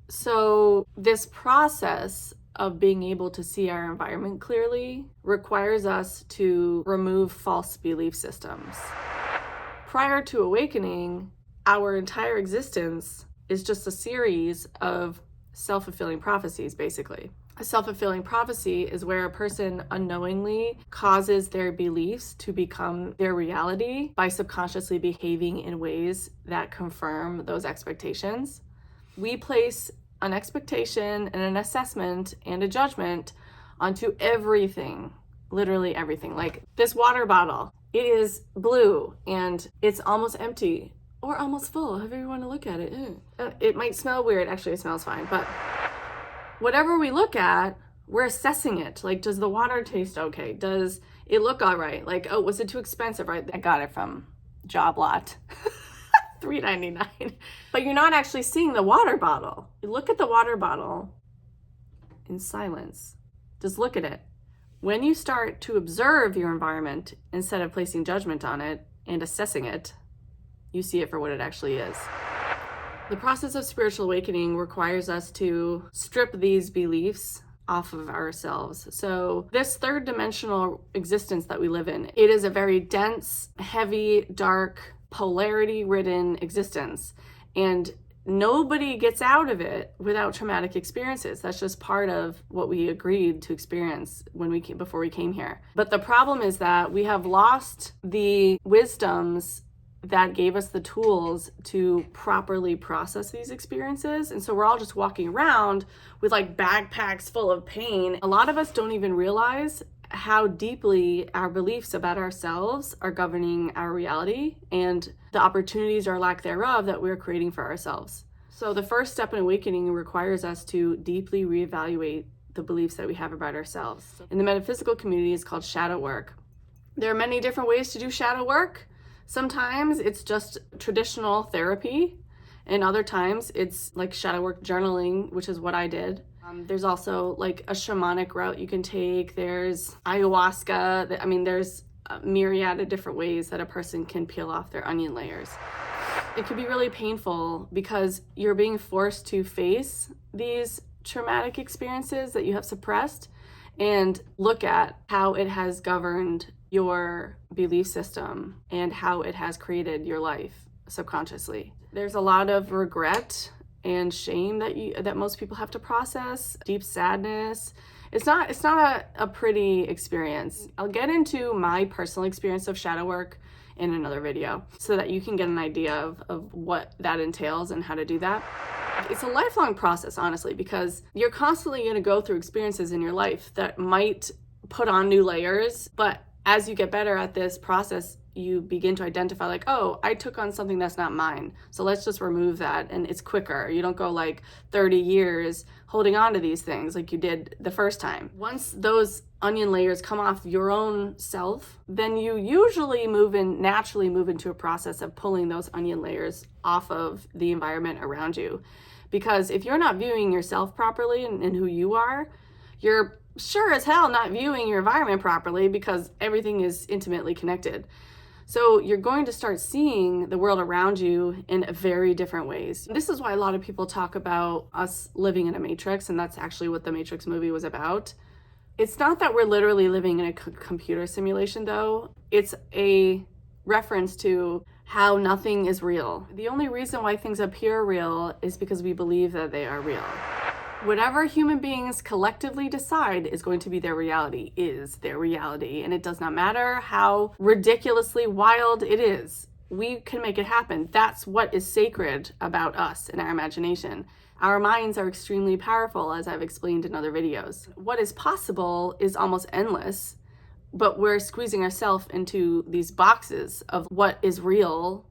So this process of being able to see our environment clearly requires us to remove false belief systems. Prior to awakening, our entire existence is just a series of self-fulfilling prophecies, basically. A self-fulfilling prophecy is where a person unknowingly causes their beliefs to become their reality by subconsciously behaving in ways that confirm those expectations. We place an expectation and an assessment and a judgment onto everything, literally everything. Like this water bottle, it is blue and it's almost empty or almost full, however you want to look at it. It might smell weird. Actually, it smells fine, but whatever we look at, we're assessing it. Like, does the water taste okay? Does it look all right? Like, oh, was it too expensive? Right? I got it from Job Lot. $3.99. But you're not actually seeing the water bottle. You look at the water bottle in silence. Just look at it. When you start to observe your environment instead of placing judgment on it and assessing it, you see it for what it actually is. The process of spiritual awakening requires us to strip these beliefs off of ourselves. So this third dimensional existence that we live in, it is a very dense, heavy, dark, polarity-ridden existence. And nobody gets out of it without traumatic experiences. That's just part of what we agreed to experience before we came here. But the problem is that we have lost the wisdoms that gave us the tools to properly process these experiences. And so we're all just walking around with like backpacks full of pain. A lot of us don't even realize how deeply our beliefs about ourselves are governing our reality and the opportunities or lack thereof that we're creating for ourselves. So the first step in awakening requires us to deeply reevaluate the beliefs that we have about ourselves. In the metaphysical community, it's called shadow work. There are many different ways to do shadow work. Sometimes it's just traditional therapy, and other times it's like shadow work journaling, which is what I did. There's also like a shamanic route you can take. There's ayahuasca. I mean, there's a myriad of different ways that a person can peel off their onion layers. It can be really painful because you're being forced to face these traumatic experiences that you have suppressed and look at how it has governed your belief system and how it has created your life subconsciously. There's a lot of regret and shame that most people have to process, deep sadness. It's not a pretty experience. I'll get into my personal experience of shadow work in another video so that you can get an idea of what that entails and how to do that. It's a lifelong process, honestly, because you're constantly going to go through experiences in your life that might put on new layers, but as you get better at this process, you begin to identify like, oh, I took on something that's not mine. So let's just remove that. And it's quicker. You don't go like 30 years holding on to these things like you did the first time. Once those onion layers come off your own self, then you usually naturally move into a process of pulling those onion layers off of the environment around you. Because if you're not viewing yourself properly and who you are, you're sure as hell not viewing your environment properly because everything is intimately connected. So you're going to start seeing the world around you in very different ways. This is why a lot of people talk about us living in a matrix, and that's actually what the Matrix movie was about. It's not that we're literally living in a computer simulation, though. It's a reference to how nothing is real. The only reason why things appear real is because we believe that they are real. Whatever human beings collectively decide is going to be their reality is their reality. And it does not matter how ridiculously wild it is. We can make it happen. That's what is sacred about us and our imagination. Our minds are extremely powerful, as I've explained in other videos. What is possible is almost endless, but we're squeezing ourselves into these boxes of what is real